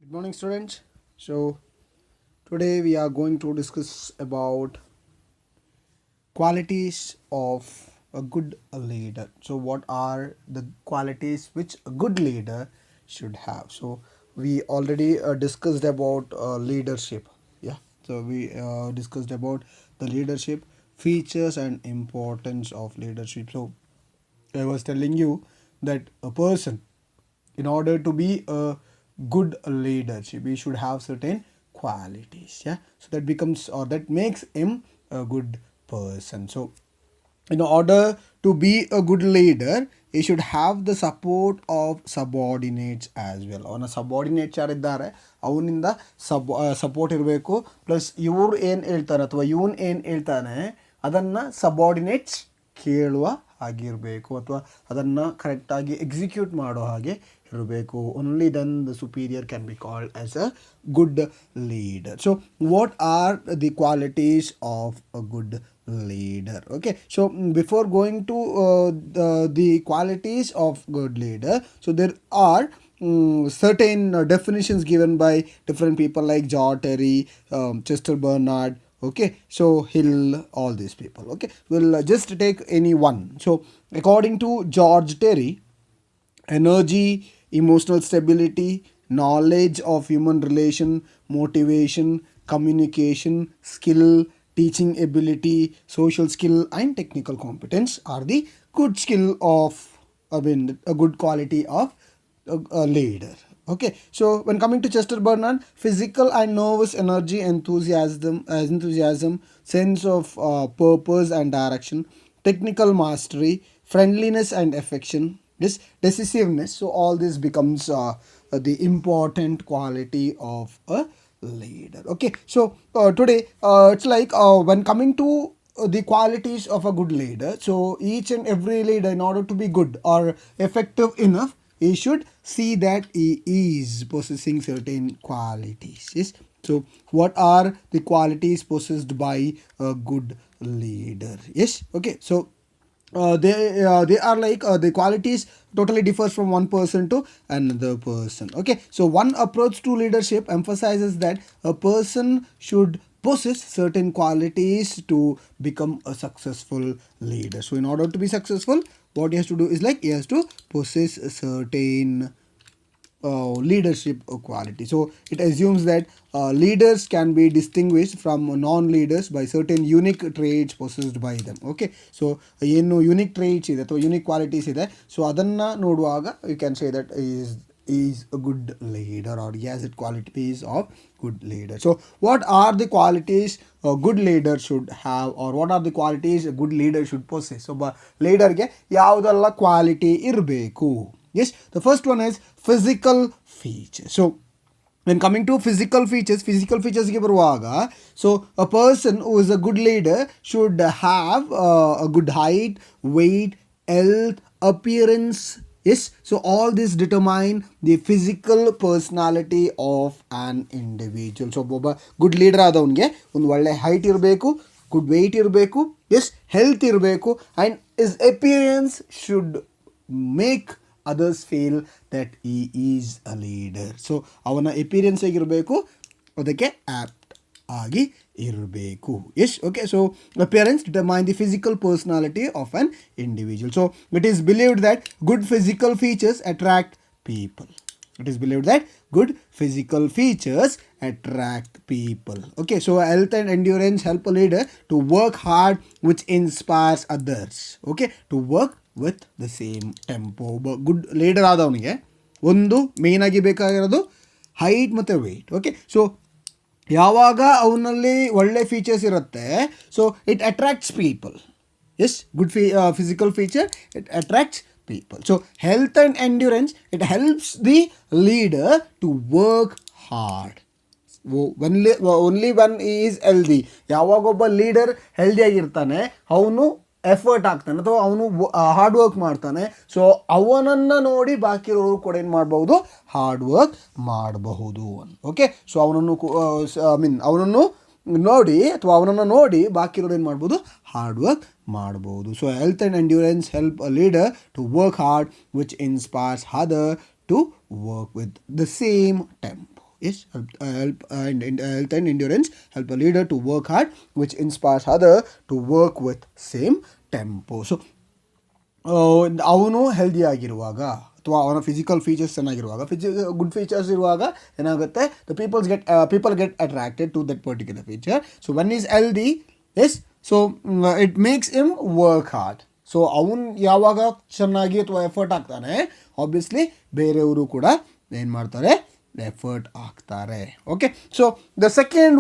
Good morning, students. So today we are going to discuss about qualities of a good leader. So what are the qualities which a good leader should have? So we already discussed about leadership. Yeah. So we discussed about the leadership features and importance of leadership. So I was telling you that a person, in order to be a good leadership, he should have certain qualities. Yeah, so that becomes or that makes him a good person. So in order to be a good leader, he should have the support of subordinates as well. ಅವನ subordinates ಯಾರಿದ್ದಾರೆ ಅವನಿಂದ support ಇರಬೇಕು. Plus ಇವ್ರು ಏನು ಹೇಳ್ತಾರೆ ಅಥವಾ ಇವನು ಏನು ಹೇಳ್ತಾನೆ ಅದನ್ನು ಸಬಾರ್ಡಿನೇಟ್ಸ್ ಕೇಳುವ ಆಗಿರಬೇಕು ಅಥವಾ ಅದನ್ನು ಕರೆಕ್ಟಾಗಿ ಎಕ್ಸಿಕ್ಯೂಟ್ ಮಾಡೋ ಹಾಗೆ ಇರಬೇಕು. Only then the superior can be called as a good leader. So what are the qualities of a good leader? Okay, so before going to the qualities of good leader, so there are certain definitions given by different people like George Terry, Chester Bernard, okay, so Hill, all these people. Okay, we'll just take any one. So according to George Terry, energy, emotional stability, knowledge of human relation, motivation, communication, skill, teaching ability, social skill and technical competence are the good skill of a good quality of a leader. Okay, so when coming to Chester Bernard, physical and nervous energy, enthusiasm, sense of purpose and direction, technical mastery, friendliness and affection, this decisiveness. So all this becomes the important quality of a leader. Okay, so today it's like when coming to the qualities of a good leader, so each and every leader, in order to be good or effective enough, he should see that he is possessing certain qualities. Yes, so what are the qualities possessed by a good leader? Yes, okay, so they are like the qualities totally differs from one person to another person. Okay, so one approach to leadership emphasizes that a person should possess certain qualities to become a successful leader. So in order to be successful, what he has to do is like he has to possess a certain leadership quality. So it assumes that leaders can be distinguished from non-leaders by certain unique traits possessed by them. Okay, so ಏನು unique traits ಇದೆ ಅಥವಾ unique qualities ಇದೆ, so ಅದನ್ನು ನೋಡುವಾಗ you can say that is a good leader or he has it qualities of good leader. So what are the qualities a good leader should have, or what are the qualities a good leader should possess? So leader ಗೆ ಯಾವುದೆಲ್ಲ quality ಇರಬೇಕು? Yes, the first one is physical features. So when coming to physical features ಗೆ ಬರುವಾಗ, so a person who is a good leader should have a good height, weight, health, appearance. Yes, so all this determine the physical personality of an individual. So ಒಬ್ಬ good leader ಆದವನಿಗೆ ಒಂದು ಒಳ್ಳೆ height ಇರಬೇಕು, good weight ಇರಬೇಕು, yes health ಇರಬೇಕು, and his appearance should make others feel that he is a leader. So ಅವನ appearance ಆಗಿರಬೇಕು, ಅದಕ್ಕೆ ಆಪ್ಟ್ ಆಗಿ ಇರಬೇಕು. Yes, okay, so appearance determine the physical personality of an individual. So it is believed that good physical features attract people. It is believed that good physical features attract people. Okay, so health and endurance help a leader to work hard, which inspires others. Okay, to work with the same tempo. Good leader ಆದವನಿಗೆ ಒಂದು main ಆಗಿ ಬೇಕಾಗಿರೋದು height ಮತ್ತು weight. Okay, so ಯಾವಾಗ ಅವನಲ್ಲಿ ಒಳ್ಳೆ features ಇರುತ್ತೆ, so it attracts people. Yes, good physical feature, it attracts people. So health and endurance, it helps the leader to work hard. Only when he is healthy. ಯಾವಾಗ ಒಬ್ಬ leader healthy ಆಗಿರ್ತಾನೆ, ಅವನು effort ಆಗ್ತಾನೆ ಅಥವಾ ಅವನು hard work ಮಾಡ್ತಾನೆ. So ಅವನನ್ನು ನೋಡಿ ಬಾಕಿರೋರು ಕೂಡ ಏನು ಮಾಡಬಹುದು, ಹಾರ್ಡ್ ವರ್ಕ್ ಮಾಡಬಹುದು. ಓಕೆ, ಸೊ ಅವನನ್ನು ನೋಡಿ ಅಥವಾ ಅವನನ್ನು ನೋಡಿ ಬಾಕಿರೋರು ಏನು ಮಾಡ್ಬೋದು, ಹಾರ್ಡ್ ವರ್ಕ್ ಮಾಡ್ಬೋದು. So health and endurance help a leader to work hard, which inspires other to work with the same tempo. Yes, health and endurance help a leader to work hard, which inspires other to work with same tempo. So ಅವನು healthy ಆಗಿರುವಾಗ ಅಥವಾ ಅವನ physical features ಚೆನ್ನಾಗಿರುವಾಗ good features ಇರುವಾಗ ಏನಾಗುತ್ತೆ people get attracted to that particular feature. So one is healthy, yes, so it makes him work hard. So ಅವನು ಯಾವಾಗ ಚೆನ್ನಾಗಿ ಅಥವಾ ಎಫರ್ಟ್ ಹಾಕ್ತಾನೆ, ಆಬ್ವಿಯಸ್ಲಿ ಬೇರೆಯವರು ಕೂಡ ಏನು ಮಾಡ್ತಾರೆ, ಎಫರ್ಟ್ ಹಾಕ್ತಾರೆ. Okay, so the second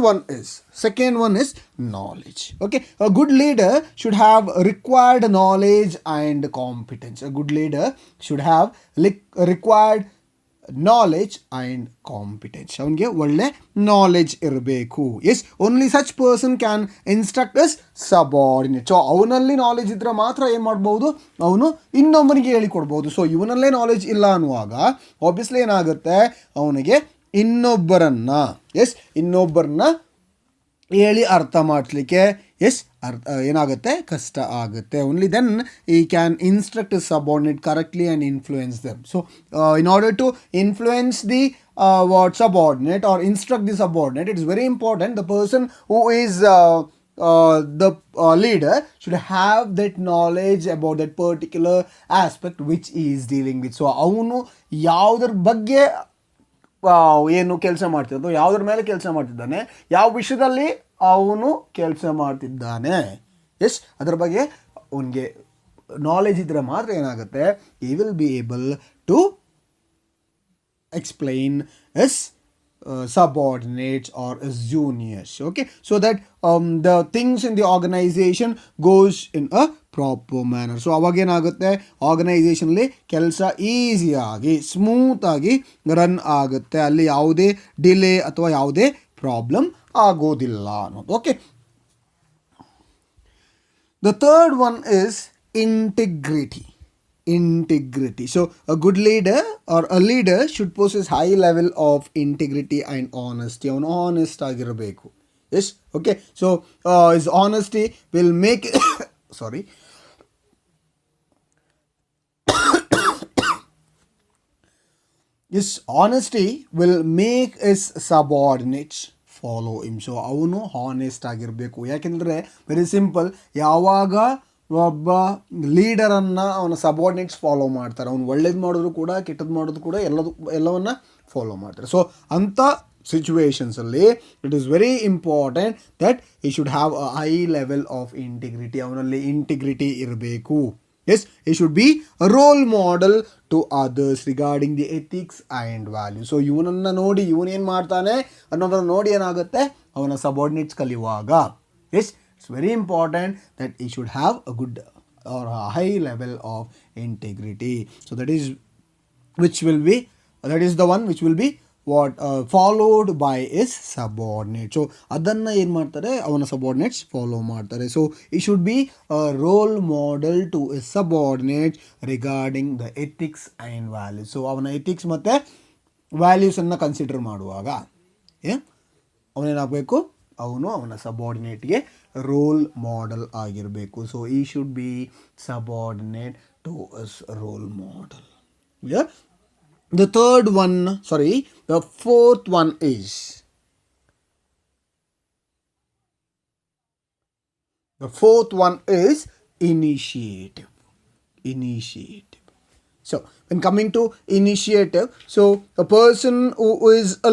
one is knowledge. Okay, a good leader should have required knowledge and competence. A good leader should have required knowledge and competence. ಅವನಿಗೆ ಒಳ್ಳೆ ನಾಲೆಜ್ ಇರಬೇಕು. Yes, only such person can instruct his subordinate. So ಅವನಲ್ಲಿ knowledge ಇದ್ದರೆ ಮಾತ್ರ ಏನು ಮಾಡ್ಬೋದು, ಅವನು ಇನ್ನೊಬ್ಬನಿಗೆ ಹೇಳಿಕೊಡ್ಬೋದು. ಸೊ ಇವನಲ್ಲೇ ನಾಲೆಜ್ ಇಲ್ಲ ಅನ್ನುವಾಗ ಆಬ್ವಿಯಸ್ಲಿ ಏನಾಗುತ್ತೆ, ಅವನಿಗೆ ಇನ್ನೊಬ್ಬರನ್ನ ಹೇಳಿ ಅರ್ಥ ಮಾಡಿಸ್ಲಿಕ್ಕೆ ಏನಾಗುತ್ತೆ, ಕಷ್ಟ ಆಗುತ್ತೆ. Only then he can instruct subordinate correctly and influence them. So in order to influence the subordinate or instruct the subordinate, it is very important the person who is the leader should have that knowledge about that particular aspect which he is dealing with. So ಅವನು ಯಾವುದ್ರ ಬಗ್ಗೆ ಏನು ಕೆಲಸ ಮಾಡ್ತಿದ್ದು, ಯಾವುದ್ರ ಮೇಲೆ ಕೆಲಸ ಮಾಡ್ತಿದ್ದಾನೆ, ಯಾವ ವಿಷಯದಲ್ಲಿ ಅವನು ಕೆಲಸ ಮಾಡ್ತಿದ್ದಾನೆ, ಎಸ್, ಅದರ ಬಗ್ಗೆ ಅವನಿಗೆ ನಾಲೆಜ್ ಇದ್ದರೆ ಮಾತ್ರ ಏನಾಗುತ್ತೆ, he will be able to explain his subordinates or his juniors. Okay, so that the things in the organization goes in a proper manner. So ಅವಾಗೇನಾಗುತ್ತೆ, ಆರ್ಗನೈಸೇಷನಲ್ಲಿ ಕೆಲಸ ಈಸಿಯಾಗಿ ಸ್ಮೂತಾಗಿ ರನ್ ಆಗುತ್ತೆ, ಅಲ್ಲಿ ಯಾವುದೇ ಡಿಲೇ ಅಥವಾ ಯಾವುದೇ ಪ್ರಾಬ್ಲಮ್ ಆಗೋದಿಲ್ಲ ಅನ್ನೋದು. Okay, the third one is integrity. So a good leader or a leader should possess high level of integrity and honesty. ಅವನು honest ಆಗಿರಬೇಕು. Yes, okay, so his honesty will make sorry his honesty will make his subordinates follow him. So ಅವನು honest ಆಗಿರಬೇಕು. ಯಾಕೆಂದರೆ very simple, ಯಾವಾಗ ಒಬ್ಬ ಲೀಡರನ್ನು ಅವನ subordinates follow ಮಾಡ್ತಾರೆ, ಅವ್ನು ಒಳ್ಳೇದು ಮಾಡಿದ್ರು ಕೂಡ ಕೆಟ್ಟದ್ದು ಮಾಡಿದ್ರು ಕೂಡ ಎಲ್ಲವನ್ನ ಫಾಲೋ ಮಾಡ್ತಾರೆ. ಸೊ ಅಂಥ ಸಿಚುವೇಶನ್ಸಲ್ಲಿ it is very important that he should have a high level of integrity. ಅವನಲ್ಲಿ ಇಂಟಿಗ್ರಿಟಿ ಇರಬೇಕು. Yes, he should be a role model to others regarding the ethics and values. So ಇವನನ್ನು ನೋಡಿ ಇವನೇನು ಮಾಡ್ತಾನೆ ಅನ್ನೋದನ್ನು ನೋಡಿ ಏನಾಗುತ್ತೆ, ಅವನ ಸಬಾರ್ಡಿನೇಟ್ಸ್ ಕಲಿಯುವಾಗ S, it's very important that he should have a good or a high level of integrity. So that is the one which will be followed by his subordinate. So adanna ಏನು ಮಾಡ್ತಾರೆ, ಅವನ subordinates follow ಮಾಡ್ತಾರೆ. So he should be a role model to his subordinate regarding the ethics and values. So ಅವನ ethics ಮತ್ತು ವ್ಯಾಲ್ಯೂಸನ್ನು consider ಮಾಡುವಾಗ ಅವನೇನಾಗಬೇಕು, ಅವನು ಅವನ ಸಬಾರ್ಡಿನೇಟ್ಗೆ ರೋಲ್ ಮಾಡೆಲ್ ಆಗಿರಬೇಕು. So he should be subordinate to his role model. The fourth one is initiative. So when coming to initiative, so a person who is a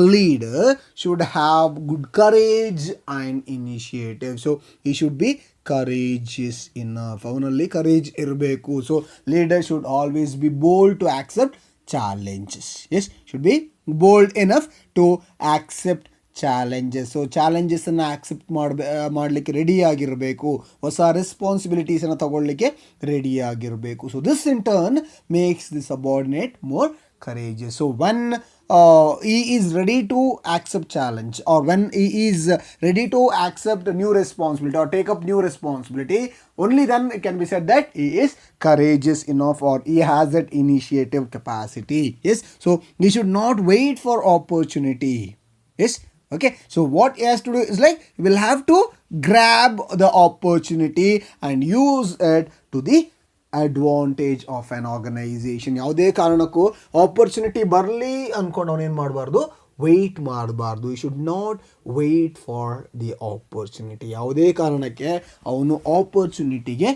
leader should have good courage and initiative. So he should be courageous enough. ಅವನಲ್ಲಿ courage ಇರಬೇಕು. So leader should always be bold to accept challenges. Yes, should be bold enough to accept challenges. So ಚಾಲೆಂಜಸನ್ನು accept ಮಾಡಲಿಕ್ಕೆ ರೆಡಿಯಾಗಿರಬೇಕು, ಹೊಸ ರೆಸ್ಪಾನ್ಸಿಬಿಲಿಟೀಸನ್ನು ತಗೊಳ್ಳಿಕ್ಕೆ ರೆಡಿಯಾಗಿರಬೇಕು. So this in turn makes the subordinate more courageous. So when he is ready to accept challenge, or when he is ready to accept a new responsibility or take up new responsibility, only then it can be said that he is courageous enough or he has that initiative capacity. Yes, so he should not wait for opportunity. Yes, okay, so what he has to do is like he will have to grab the opportunity and use it to the advantage of an organisation. ಯಾವುದೇ ಕಾರಣಕ್ಕೂ opportunity ಬರಲಿ ಅಂದ್ಕೊಂಡು ಅವನೇನು ಮಾಡಬಾರ್ದು, wait ಮಾಡಬಾರ್ದು. You should not wait for the opportunity. ಯಾವುದೇ ಕಾರಣಕ್ಕೆ ಅವನು ಆಪರ್ಚುನಿಟಿಗೆ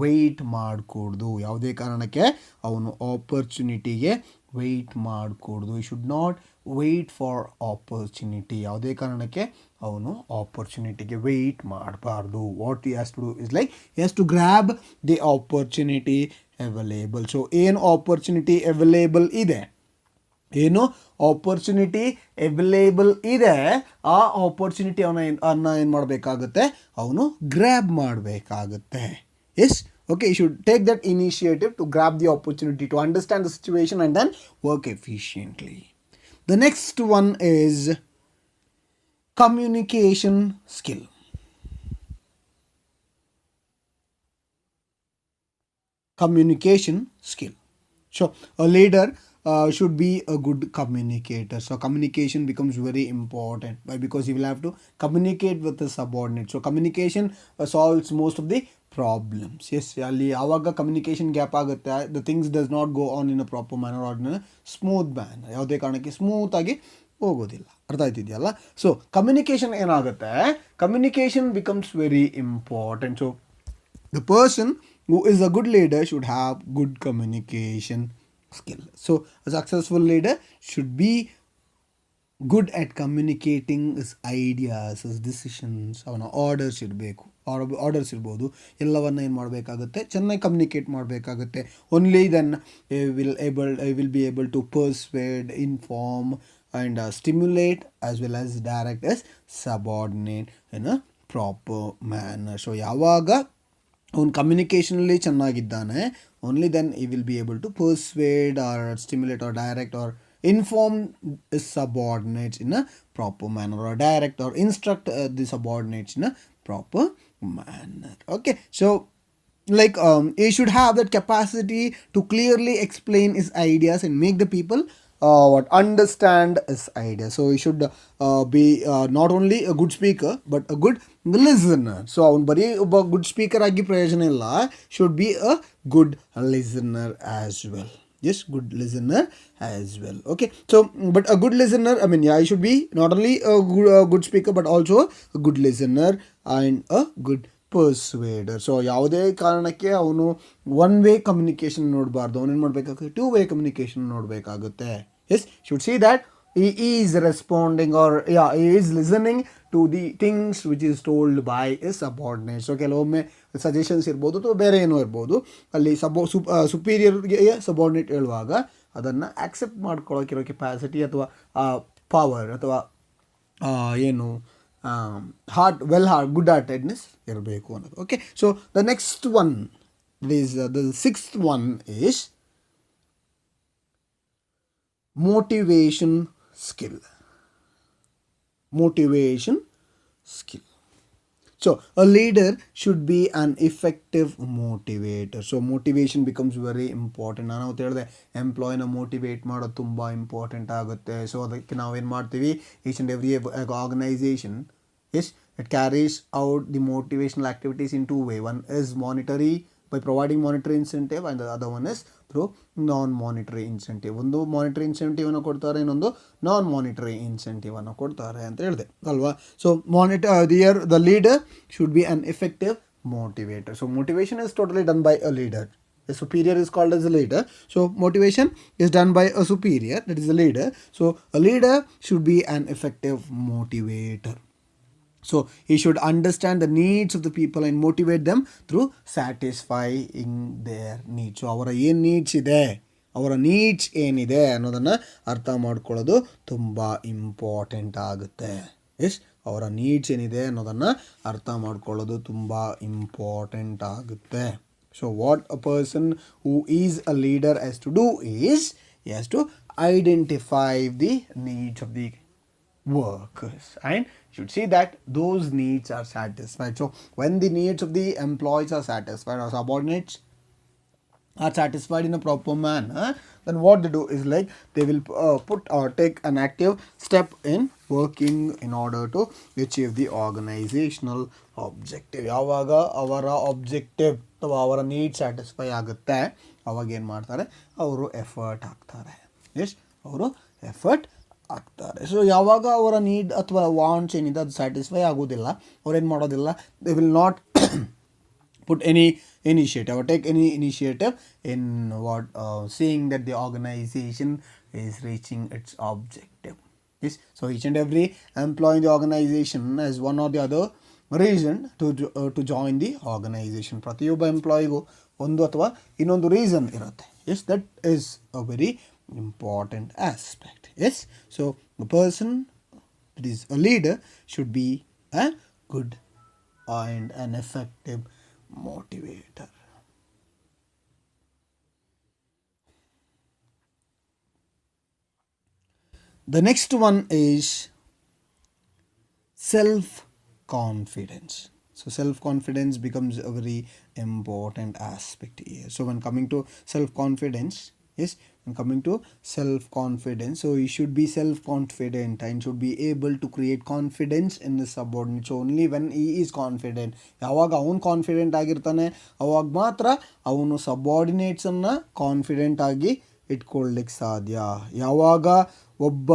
ವೆಯ್ಟ್ ಮಾಡಕೂಡ್ದು. ಯಾವುದೇ ಕಾರಣಕ್ಕೆ ಅವನು ಆಪರ್ಚುನಿಟಿಗೆ ವೆಯ್ಟ್ ಮಾಡಕೂಡ್ದು. You should not wait for opportunity. ಯಾವುದೇ ಕಾರಣಕ್ಕೆ ಅವನು ಆಪರ್ಚುನಿಟಿಗೆ ವೆಯ್ಟ್ ಮಾಡಬಾರ್ದು. What he has to do is like he has to grab the opportunity available. So ಏನು ಆಪರ್ಚುನಿಟಿ ಅವೈಲೇಬಲ್ ಇದೆ, ಏನು ಆಪರ್ಚುನಿಟಿ ಅವೈಲೇಬಲ್ ಇದೆ, ಆ ಆಪರ್ಚುನಿಟಿ ಅನ್ನ ಏನು ಮಾಡಬೇಕಾಗುತ್ತೆ, ಅವನು ಗ್ರ್ಯಾಬ್ ಮಾಡಬೇಕಾಗುತ್ತೆ. Yes, okay, you should take that initiative to grab the opportunity, to understand the situation and then work efficiently. The next one is communication skill. Communication skill. So a leader should be a good communicator. So communication becomes very important. Why? Because he will have to communicate with the subordinate. So communication solves most of the problems. Yes, ಅಲ್ಲಿ ಆವಾಗ communication gap ಆಗುತ್ತೆ. The things does not go on in a proper manner or in a smooth manner. ಯಾವುದೇ ಕಾರಣಕ್ಕೆ ಸ್ಮೂತಾಗಿ ಹೋಗೋದಿಲ್ಲ. ಅರ್ಥ ಆಯ್ತಿದೆಯಲ್ಲ? So communication ಏನಾಗುತ್ತೆ, communication becomes very important. So the person who is a good leader should have good communication skill. So a successful leader should be good at communicating his ideas, his decisions. ಅವನ orders ಇರಬೇಕು, orders ಇರ್ಬೋದು, ಎಲ್ಲವನ್ನ ಏನು ಮಾಡಬೇಕಾಗುತ್ತೆ, ಚೆನ್ನಾಗಿ communicate ಮಾಡಬೇಕಾಗುತ್ತೆ. Only then I will be able to persuade, inform and stimulate as well as direct his subordinate in a proper manner. So ಯಾವಾಗ ಅವನು ಕಮ್ಯುನಿಕೇಷನಲ್ಲಿ ಚೆನ್ನಾಗಿದ್ದಾನೆ, only then he will be able to persuade or stimulate or direct or inform his subordinates in a proper manner, or direct or instruct the subordinates in a proper manner. Okay, so like he should have that capacity to clearly explain his ideas and make the people understand his ideas. So he should be not only a good speaker but a good listener. So ಅವನು ಬರೀ ಒಬ್ಬ good speaker ಆಗಿ ಪ್ರಯೋಜನ ಇಲ್ಲ, should be a good listener as well. Yes, good listener as well. Okay, so but a good listener, I mean, yeah, I should be not only a good speaker but also a good listener and a good persuader. So ಯಾವುದೇ ಕಾರಣಕ್ಕೆ ಅವನು one way communication ನೋಡಬಾರ್ದು, ಅವನೇನು ಮಾಡಬೇಕಾಗುತ್ತೆ, two way communication ನೋಡಬೇಕಾಗುತ್ತೆ. Yes, should see that he is responding, or yeah, he is listening to the things which is told by his subordinates. So ಕೆಲವೊಮ್ಮೆ suggestions ಇರ್ಬೋದು ಅಥವಾ ಬೇರೆ ಏನೋ ಇರ್ಬೋದು, ಅಲ್ಲಿ ಸುಪೀರಿಯರ್ಗೆ ಸಬಾರ್ಡಿನೇಟ್ ಹೇಳುವಾಗ ಅದನ್ನು ಆಕ್ಸೆಪ್ಟ್ ಮಾಡ್ಕೊಳ್ಳೋಕ್ಕಿರೋ ಕೆಪಾಸಿಟಿ ಅಥವಾ ಪವರ್ ಅಥವಾ ಏನು ಗುಡ್ ಹಾರ್ಟೆಡ್ನೆಸ್ ಇರಬೇಕು ಅನ್ನೋದು. Okay, so the next one is the sixth one is motivation skill. Motivation skill. So a leader should be an effective motivator. So motivation becomes very important. ನಾನು ಅವತ್ತು ಹೇಳಿದೆ, ಎಂಪ್ಲಾಯ್ನ motivate ಮಾಡೋದು ತುಂಬ ಇಂಪಾರ್ಟೆಂಟ್ ಆಗುತ್ತೆ. ಸೊ ಅದಕ್ಕೆ ನಾವೇನು ಮಾಡ್ತೀವಿ, each and every organisation, yes, it carries out the motivational activities in two ways. One is monetary, by providing monetary incentive, and the other one is through non-monetary incentive. ಒಂದು monetary ಇನ್ಸೆಂಟಿವನ್ನು ಕೊಡ್ತಾರೆ, ಇನ್ನೊಂದು ನಾನ್ monetary ಇನ್ಸೆಂಟಿವನ್ನು ಕೊಡ್ತಾರೆ ಅಂತ ಹೇಳಿದೆ ಅಲ್ವಾ. So the leader should be an effective motivator. So motivation is totally done by a leader. A superior is called as a leader. So motivation is done by a superior, that is a leader. So a leader should be an effective motivator. So he should understand the needs of the people and motivate them through satisfying their needs. So ಅವರ ಏನು needs ಇದೆ, ಅವರ needs ಏನಿದೆ ಅನ್ನೋದನ್ನು ಅರ್ಥ ಮಾಡ್ಕೊಳ್ಳೋದು ತುಂಬ important ಆಗುತ್ತೆ. ಎಸ್, ಅವರ ನೀಡ್ಸ್ ಏನಿದೆ ಅನ್ನೋದನ್ನು ಅರ್ಥ ಮಾಡ್ಕೊಳ್ಳೋದು ತುಂಬ ಇಂಪಾರ್ಟೆಂಟ್ ಆಗುತ್ತೆ. So what a person who is a leader has to do is he has to identify the needs of the workers and should see that those needs are satisfied. So when the needs of the employees are satisfied, or subordinates are satisfied in a proper manner, then what they do is like they will put or take an active step in working in order to achieve the organizational objective. ಯಾವಾಗ ಅವರ objective ಅಥವಾ ಅವರ need satisfy ಆಗುತ್ತೆ ಅವಾಗ ಏನು ಮಾಡ್ತಾರೆ, ಅವರು effort ಹಾಕ್ತಾರೆ. ಎಸ್, ಅವರು ಎಫರ್ಟ್ ಆಗ್ತಾರೆ. ಸೊ ಯಾವಾಗ ಅವರ ನೀಡ್ ಅಥವಾ ವಾಂಟ್ಸ್ ಏನಿದೆ ಅದು ಸ್ಯಾಟಿಸ್ಫೈ ಆಗೋದಿಲ್ಲ, ಅವ್ರೇನು ಮಾಡೋದಿಲ್ಲ, they will not put any initiative or take any initiative in what seeing that the organization is reaching its objective. Yes, so each and every employee in the organization has one or the other reason to join the organization. ಪ್ರತಿಯೊಬ್ಬ ಎಂಪ್ಲಾಯಿಗೂ ಒಂದು ಅಥವಾ ಇನ್ನೊಂದು reason ಇರುತ್ತೆ. Yes, that is a very important aspect. Yes, so the person that is a leader should be a good and an effective motivator. The next one is self-confidence. So self-confidence becomes a very important aspect here. So when coming to self-confidence, yes, when coming to self-confidence, so he should be self-confident and should be able to create confidence in the subordinates only when he is confident. ಯಾವಾಗ ಅವನು confident ಆಗಿರ್ತಾನೆ ಅವಾಗ ಮಾತ್ರ ಅವನು ಸಬಾರ್ಡಿನೇಟ್ಸನ್ನು confident ಆಗಿ ಇಟ್ಕೊಳ್ಳಿಕ್ಕೆ ಸಾಧ್ಯ. ಯಾವಾಗ ಒಬ್ಬ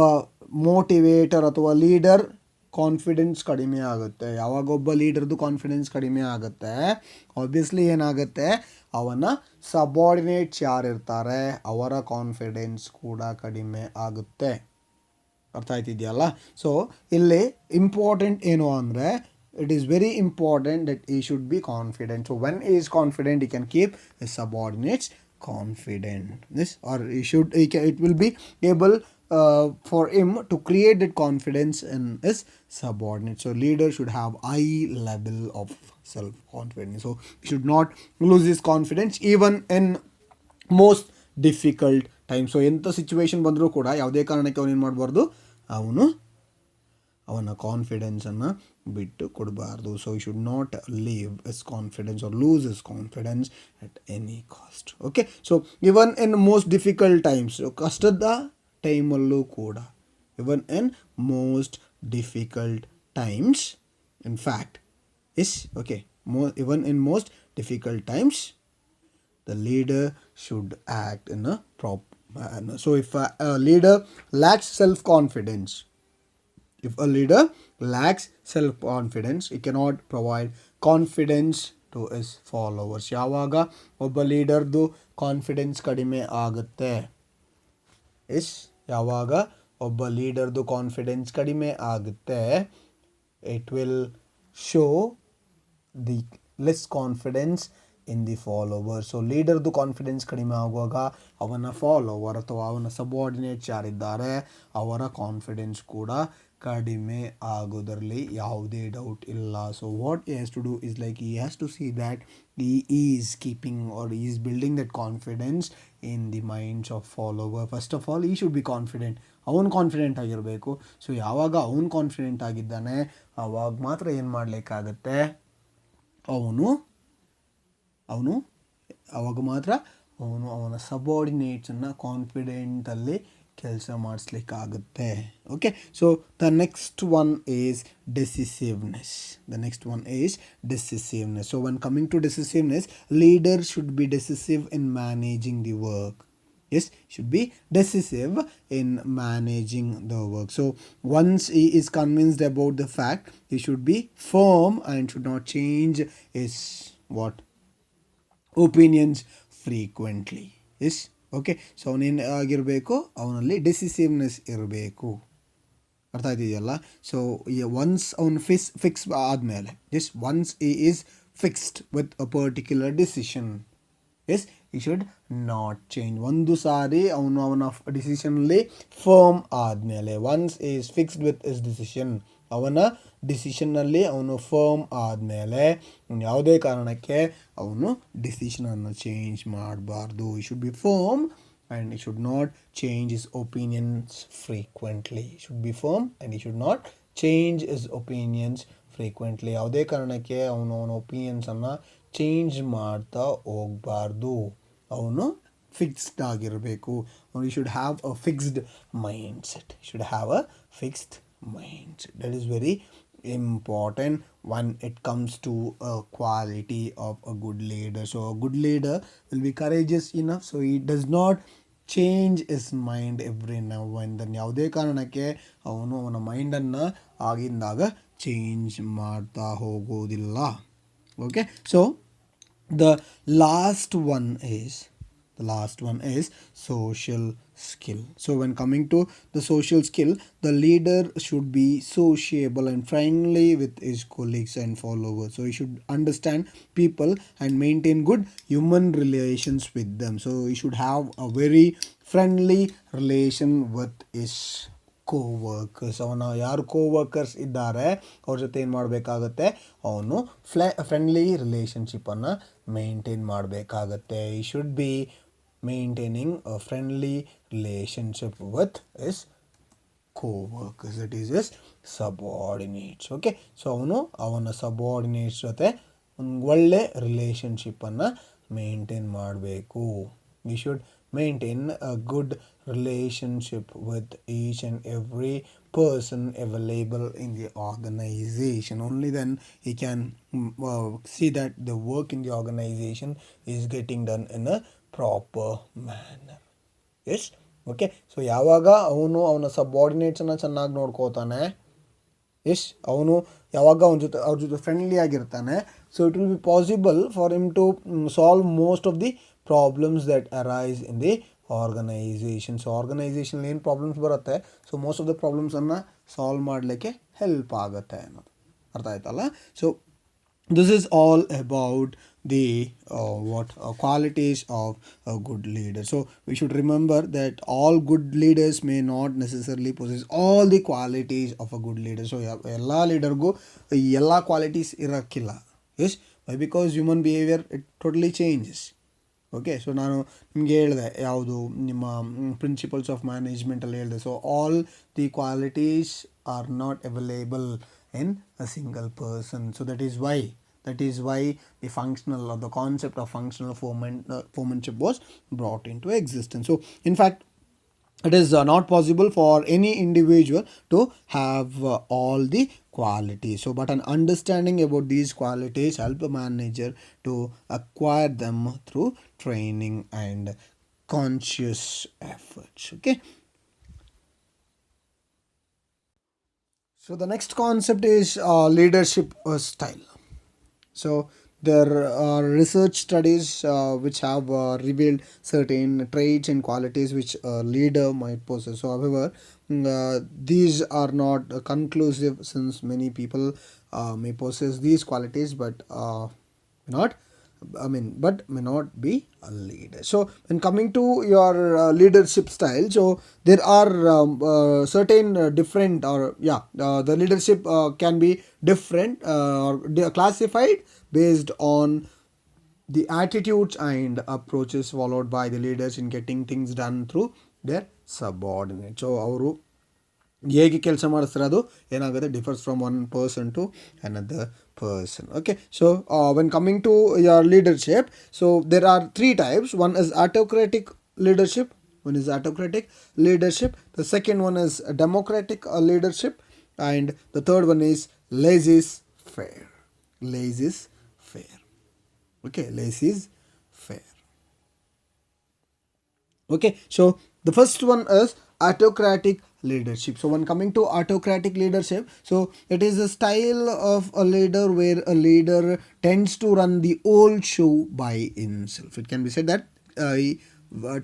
ಮೋಟಿವೇಟರ್ ಅಥವಾ ಲೀಡರ್ ಕಾನ್ಫಿಡೆನ್ಸ್ ಕಡಿಮೆ ಆಗುತ್ತೆ, ಯಾವಾಗ ಒಬ್ಬ ಲೀಡರ್ದು ಕಾನ್ಫಿಡೆನ್ಸ್ ಕಡಿಮೆ ಆಗುತ್ತೆ, ಆಬ್ವಿಯಸ್ಲಿ ಏನಾಗುತ್ತೆ, ಅವನ ಸಬಾರ್ಡಿನೇಟ್ಸ್ ಯಾರಿರ್ತಾರೆ ಅವರ ಕಾನ್ಫಿಡೆನ್ಸ್ ಕೂಡ ಕಡಿಮೆ ಆಗುತ್ತೆ. ಅರ್ಥ ಆಯ್ತಿದೆಯಲ್ಲ? ಸೊ ಇಲ್ಲಿ ಇಂಪಾರ್ಟೆಂಟ್ ಏನು ಅಂದರೆ, it is very important that he should be confident. So when he is confident, he can keep his subordinates confident. This or it will be able for him to create that confidence in his subordinates. So leader should have high level of self-confidence. So he should not lose his confidence even in most difficult times. So ಎಂಥ situation ಬಂದರೂ ಕೂಡ ಯಾವುದೇ ಕಾರಣಕ್ಕೆ ಅವನು ಏನು ಮಾಡಬಾರ್ದು, ಅವನ ಕಾನ್ಫಿಡೆನ್ಸನ್ನು ಬಿಟ್ಟು ಕೊಡಬಾರ್ದು. So you should not leave his confidence or lose his confidence at any cost. Okay, so even in most difficult times, ಕಷ್ಟದ ಟೈಮಲ್ಲೂ ಕೂಡ, even in most difficult times, in fact is okay, even in most difficult times the leader should act in a proper manner. So if a leader lacks self-confidence, if a leader lacks self-confidence, he cannot provide confidence to his followers. ಯಾವಾಗ ಒಬ್ಬ ಲೀಡರ್ದು confidence ಕಡಿಮೆ ಆಗುತ್ತೆ, ಯಾವಾಗ ಒಬ್ಬ ಲೀಡರ್ದು confidence ಕಡಿಮೆ ಆಗುತ್ತೆ, it will show the less confidence in the follower. So ಲೀಡರ್ದು confidence ಕಡಿಮೆ ಆಗುವಾಗ ಅವನ ಫಾಲೋವರ್ ಅಥವಾ ಅವನ ಸಬಾರ್ಡಿನೇಟ್ಸ್ ಯಾರಿದ್ದಾರೆ ಅವರ ಕಾನ್ಫಿಡೆನ್ಸ್ ಕೂಡ ಕಡಿಮೆ ಆಗೋದರಲ್ಲಿ ಯಾವುದೇ ಡೌಟ್ ಇಲ್ಲ. So what he has to do is like he has to see that he is keeping or he is building that confidence in the minds of follower. First of all he should be confident. ಅವನು confident ಆಗಿರಬೇಕು. So ಯಾವಾಗ ಅವನು confident ಆಗಿದ್ದಾನೆ ಆವಾಗ ಮಾತ್ರ ಏನು ಮಾಡಲಿಕ್ಕಾಗತ್ತೆ, ಅವನು ಅವಾಗ ಮಾತ್ರ ಅವನ ಸಬಾರ್ಡಿನೇಟ್ಸನ್ನು ಕಾನ್ಫಿಡೆಂಟಲ್ಲಿ ಕೆಲಸ ಮಾಡಿಸ್ಲಿಕ್ಕಾಗುತ್ತೆ. Okay, so the next one is decisiveness. So when coming to decisiveness, leader should be decisive in managing the work. Yes, should be decisive in managing the work. So once he is convinced about the fact, he should be firm and should not change his opinions frequently. Yes, okay. So ಅವನೇನು ಆಗಿರಬೇಕು, ಅವನಲ್ಲಿ decisiveness ಇರಬೇಕು. ಅರ್ಥ ಆಯ್ತಿದೆಯಲ್ಲ? So once ಅವನು fix ಆದಮೇಲೆ, yes, once he is fixed with a particular decision, yes, he should not change. ಒಂದು ಸಾರಿ ಅವನ ಡಿಸಿಷನಲ್ಲಿ ಫರ್ಮ್ ಆದಮೇಲೆ, once is fixed with his decision, ಅವನ ಡಿಸಿಷನ್ನಲ್ಲಿ ಅವನು ಫರ್ಮ್ ಆದಮೇಲೆ ಯಾವುದೇ ಕಾರಣಕ್ಕೆ ಅವನು ಡಿಸಿಷನನ್ನು ಚೇಂಜ್ ಮಾಡಬಾರ್ದು. he should be firm and he should not change his opinions frequently. He should be firm and he should not change his opinions frequently. ಯಾವುದೇ ಕಾರಣಕ್ಕೆ ಅವನ ಒಪಿನಿಯನ್ಸನ್ನು ಚೇಂಜ್ ಮಾಡ್ತಾ ಹೋಗಬಾರ್ದು. ಅವನು ಫಿಕ್ಸ್ಡ್ ಆಗಿರಬೇಕು. You should have a fixed mindset. Should have a fixed mindset. That is very important when it comes to a quality of a good leader. So a good leader will be courageous enough so he does not change his mind every now and then. ಯಾವುದೇ ಕಾರಣಕ್ಕೆ ಅವನು ಅವನ ಮೈಂಡನ್ನು ಆಗಿಂದಾಗ change ಮಾಡ್ತಾ ಹೋಗೋದಿಲ್ಲ. Okay, so the last one is social skill. So when coming to the social skill, the leader should be sociable and friendly with his colleagues and followers. So he should understand people and maintain good human relations with them. So he should have a very friendly relation with his coworkers. ಅವನ ಯಾರು coworkers ಇದ್ದಾರೆ ಅವ್ರ ಜೊತೆ ಏನು ಮಾಡಬೇಕಾಗತ್ತೆ, ಅವನು friendly ರಿಲೇಷನ್ಶಿಪ್ಪನ್ನು maintain ಮಾಡಬೇಕಾಗತ್ತೆ. He should be maintaining a friendly relationship with his coworkers, that is his subordinates. Okay, so ಅವನು ಅವನ ಸಬಾರ್ಡಿನೇಟ್ಸ್ ಜೊತೆ ಒಂದು ಒಳ್ಳೆ ರಿಲೇಷನ್ಶಿಪ್ಪನ್ನು ಮೇಂಟೈನ್ ಮಾಡಬೇಕು. We should maintain a good relationship with each and every person available in the organization. Only then he can see that the work in the organization is getting done in a proper manner. Yes, okay. So ಯಾವಾಗ ಅವನು ಅವನ ಸಬಾರ್ಡಿನೇಟ್ಸನ್ನು ಚೆನ್ನಾಗಿ ನೋಡ್ಕೋತಾನೆ, S ಅವನು ಯಾವಾಗ ಅವ್ರ ಜೊತೆ friendly ಆಗಿರ್ತಾನೆ, so it will be possible for him to solve most of the problems that arise in the organization. So ಆರ್ಗನೈಸೇಷನಲ್ಲಿ ಏನು ಪ್ರಾಬ್ಲಮ್ಸ್ ಬರುತ್ತೆ, ಸೊ ಮೋಸ್ಟ್ ಆಫ್ ದ ಪ್ರಾಬ್ಲಮ್ಸನ್ನು ಸಾಲ್ವ್ ಮಾಡಲಿಕ್ಕೆ ಹೆಲ್ಪ್ ಆಗುತ್ತೆ ಅನ್ನೋದು ಅರ್ಥ ಆಯ್ತಲ್ಲ. So this is all about the qualities of a good leader. So we should remember that all good leaders may not necessarily possess all the qualities of a good leader. So ಎಲ್ಲ ಲೀಡರ್ಗೂ ಎಲ್ಲ qualities ಇರೋಕ್ಕಿಲ್ಲ. Yes, why? Because human behaviour it totally changes. Okay, so ನಾನು ನಿಮಗೆ ಹೇಳಿದೆ ಯಾವುದು ನಿಮ್ಮ principles of ಮ್ಯಾನೇಜ್ಮೆಂಟಲ್ಲಿ ಹೇಳಿದೆ. So all the qualities are not available in a single person. So that is why the functional or the concept of functional foremanship was brought into existence. So in fact it is not possible for any individual to have all the qualities. So but an understanding about these qualities help a manager to acquire them through training and conscious efforts. Okay, so the next concept is leadership style. So there are research studies which have revealed certain traits and qualities which a leader might possess. So however, these are not conclusive, since many people may possess these qualities but may not be a leader. So when coming to your leadership style, so there are certain different the leadership can be different or classified based on the attitudes and approaches followed by the leaders in getting things done through their subordinates. So ಅವರು ಹೇಗೆ ಕೆಲಸ ಮಾಡಿಸ್ತಾರೆ ಅದು ಏನಾಗುತ್ತೆ, differs from one person to another person. Okay, so when coming to your leadership, so there are three types. One is autocratic leadership, the second one is democratic leadership, and the third one is laissez-faire. Okay, laissez-faire. Okay, so the first one is autocratic leadership. So when coming to autocratic leadership, so it is a style of a leader where a leader tends to run the whole show by himself. It can be said that he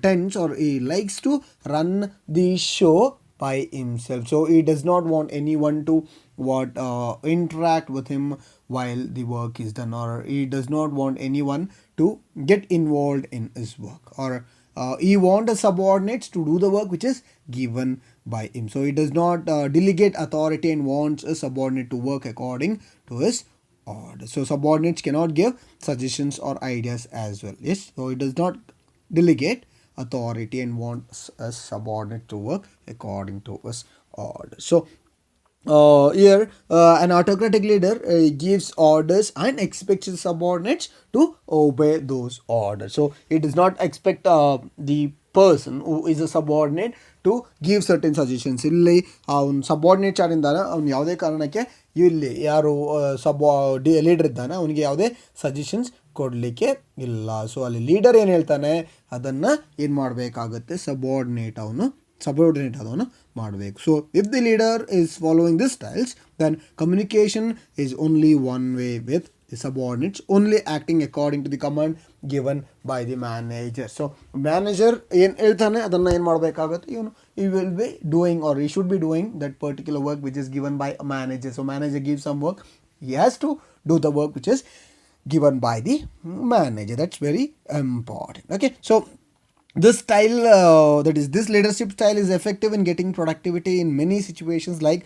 tends or he likes to run the show by himself. So he does not want anyone to interact with him while the work is done, or he does not want anyone to get involved in his work, or he wants subordinates to do the work which is given by him. So he does not delegate authority and wants a subordinate to work according to his orders. So subordinates cannot give suggestions or ideas as well. Yes, so he does not delegate authority and wants a subordinate to work according to his orders. So Here an autocratic leader gives orders and expects his subordinates to obey those orders. So he does not expect the person who is a subordinate to give certain suggestions. ಇಲ್ಲಿ ಅವ್ನು subordinate ಆಗಿದ್ದಾನೆ, ಅವ್ನು ಯಾವುದೇ ಕಾರಣಕ್ಕೆ ಇಲ್ಲಿ ಯಾರು leader ಇದ್ದಾನೆ ಅವನಿಗೆ ಯಾವುದೇ ಸಜೆಷನ್ಸ್ ಕೊಡಲಿಕ್ಕೆ ಇಲ್ಲ. ಸೊ ಅಲ್ಲಿ ಲೀಡರ್ ಏನು ಹೇಳ್ತಾನೆ ಅದನ್ನು ಏನು ಮಾಡಬೇಕಾಗುತ್ತೆ, ಸಬಾರ್ಡಿನೇಟ್ ಅದನ್ನು ಮಾಡಬೇಕು. So if the leader is following this styles then communication is only one way with the subordinates only acting according to the command given by the manager. So manager ಏನು ಹೇಳ್ತಾನೆ ಅದನ್ನು ಏನು ಮಾಡಬೇಕಾಗುತ್ತೆ, ಇವನು he will be doing or he should be doing that particular work which is given by a manager. So manager give some work, he has to do the work which is given by the manager. That's very important. Okay, so this style this leadership style is effective in getting productivity in many situations, like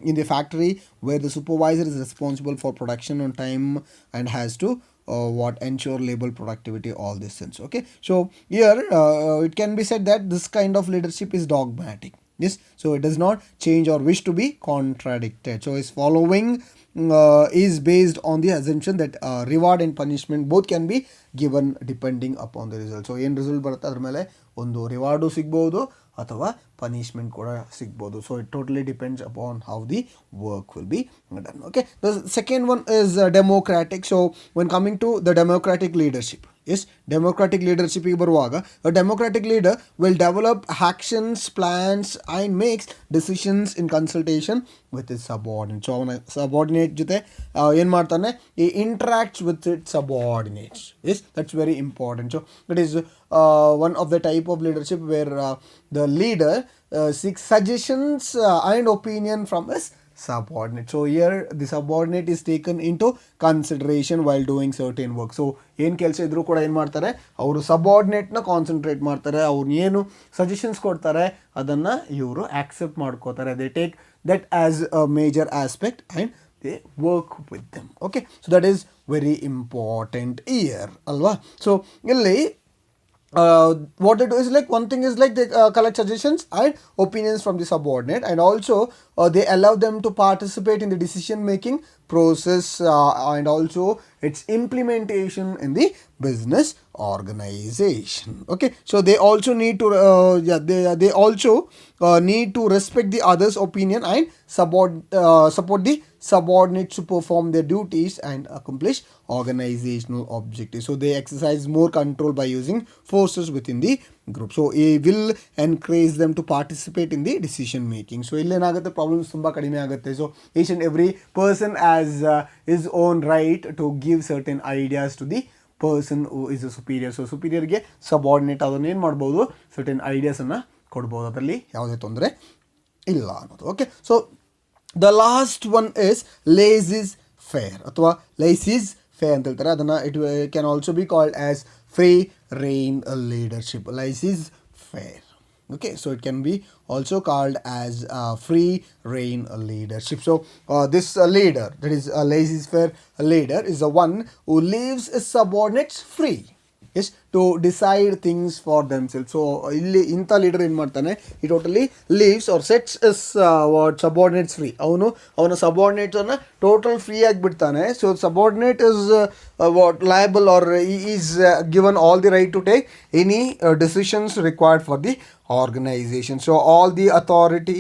in the factory where the supervisor is responsible for production on time and has to ensure labor productivity, all these things. Okay, so here it can be said that this kind of leadership is dogmatic. Yes, so it does not change or wish to be contradicted. So his following is based on the assumption that reward and punishment both can be given depending upon the result. So ಏನು result ಬರುತ್ತೆ ಅದ್ರ ಮೇಲೆ ಒಂದು reward ಸಿಗ್ಬೋದು ಅಥವಾ punishment ಕೂಡ ಸಿಗ್ಬೋದು. So it totally depends upon how the work will be done. Okay, the second one is democratic. So when coming to the democratic leadership, yes democratic ಲೀಡರ್ಶಿಪ್ಗೆ ಬರುವಾಗ democratic leader will develop actions, plans and makes decisions in consultation with his subordinate. So ಅವನ subordinate ಜೊತೆ ಏನು ಮಾಡ್ತಾನೆ, he interacts with it subordinates. Yes, that's very important. So it is one of the type of leadership where the leader seeks suggestions and opinion from his subordinate. So here the subordinate is taken into consideration while doing certain work. So ಏನು ಕೆಲಸ ಇದ್ರೂ ಕೂಡ ಏನು ಮಾಡ್ತಾರೆ, ಅವರು ಸಬಾರ್ಡಿನೇಟ್ನ concentrate ಮಾಡ್ತಾರೆ, ಅವ್ರು ಏನು ಸಜೆಷನ್ಸ್ ಕೊಡ್ತಾರೆ ಅದನ್ನು ಇವರು ಆಕ್ಸೆಪ್ಟ್ ಮಾಡ್ಕೋತಾರೆ. They take that as a major aspect and they work with them. Okay, so that is very important here alva. So illi what they do is like, one thing is like they collect suggestions and opinions from the subordinate, and also they allow them to participate in the decision making process and also its implementation in the business organization. Okay, so they also need to they also need to respect the others opinion and support the subordinates to perform their duties and accomplish organizational objectives. So they exercise more control by using forces within the group. So it will encourage them to participate in the decision making. So illenagutte problems tumba kadime agutte. So each and every person has his own right to give certain ideas to the person who is a superior. So superior ಗೆ subordinate ಅದನ್ನು ಏನು ಮಾಡ್ಬೋದು, certain ideas ಅನ್ನು ಕೊಡ್ಬೋದು, ಅದರಲ್ಲಿ ಯಾವುದೇ ತೊಂದರೆ ಇಲ್ಲ ಅನ್ನೋದು. Okay, so the last one is laissez-faire ಅಥವಾ laissez-faire ಅಂತ ಹೇಳ್ತಾರೆ. ಅದನ್ನು it can also be called as free reign leadership, laissez-faire. Okay, so it can be also called as free reign leadership. So this leader, that is a laissez-faire leader, is the one who leaves his subordinates free, yes, to decide things for themselves. So ಇಲ್ಲಿ ಇಂಥ leader ಏನು ಮಾಡ್ತಾನೆ, he totally leaves or sets his subordinates free. ಅವನ ಸಬಾರ್ಡಿನೇಟ್ಸನ್ನು total free ಆಗಿಬಿಡ್ತಾನೆ. So subordinate his liable or is given all the right to take any decisions required for the organization. So all the authority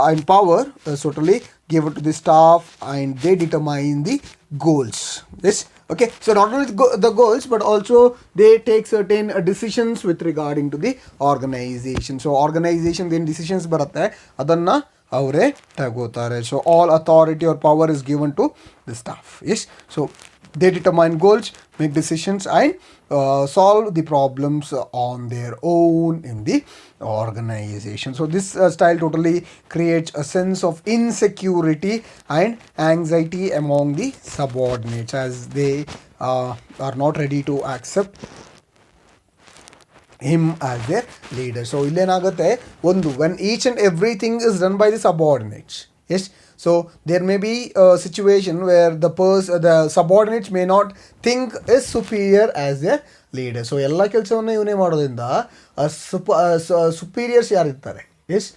and power is totally given to the staff and they determine the goals. Yes, okay, so not only the goals but also they take certain decisions with regarding to the organization. So organization then decisions ಬರುತ್ತೆ, ಅದನ್ನು ಅವರೇ ತಗೋತಾರೆ. So all authority or power is given to the staff. Yes, so they determine goals, make decisions and solve the problems on their own in the organization. So this style totally creates a sense of insecurity and anxiety among the subordinates as they are not ready to accept him as their leader. So illenagutte ಒಂದು when each and everything is done by the subordinates. Yes, so there may be a situation where the subordinates may not think is superior as their leader. So ಎಲ್ಲ ಕೆಲಸವನ್ನು ಇವನೇ ಮಾಡೋದ್ರಿಂದ superiors ಯಾರಿರ್ತಾರೆ, S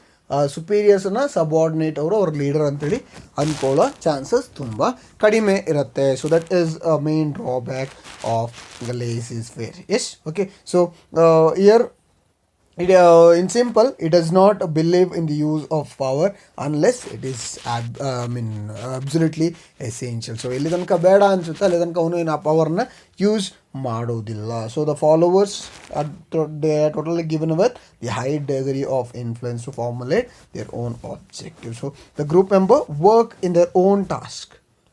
ಸುಪೀರಿಯರ್ಸನ್ನ subordinate ಅವರು ಅವ್ರ leader ಅಂತೇಳಿ ಅಂದ್ಕೊಳ್ಳೋ chances ತುಂಬ ಕಡಿಮೆ ಇರುತ್ತೆ. So that is a main drawback of laissez faire. Yes, okay. So here in simple, it does not believe in the use of power unless it is absolutely essential. So ಇಲ್ಲಿ ತನಕ ಬೇಡ ಅನ್ಸುತ್ತೆ, ಅಲ್ಲಿ ತನಕ ಅವನು ಏನು ಆ ಪವರ್ನ ಯೂಸ್ ಮಾಡೋದಿಲ್ಲ. So the followers they are totally given with the high degree of influence to formulate their own objective. So the group member work in their own task.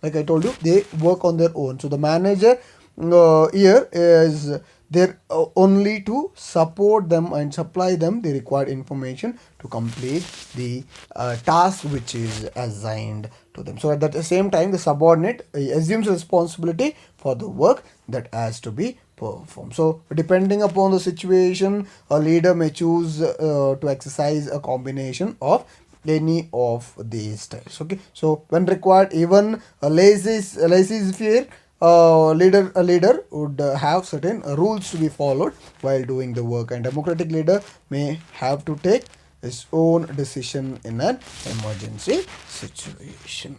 Like I told you, they work on their own. So the manager here is there only to support them and supply them the required information to complete the task which is assigned to them. So at the same time, the subordinate assumes responsibility for the work that has to be performed. So depending upon the situation, a leader may choose to exercise a combination of any of these styles. Okay, so when required, even a lazy fear a leader would have certain rules to be followed while doing the work, and democratic leader may have to take his own decision in an emergency situation.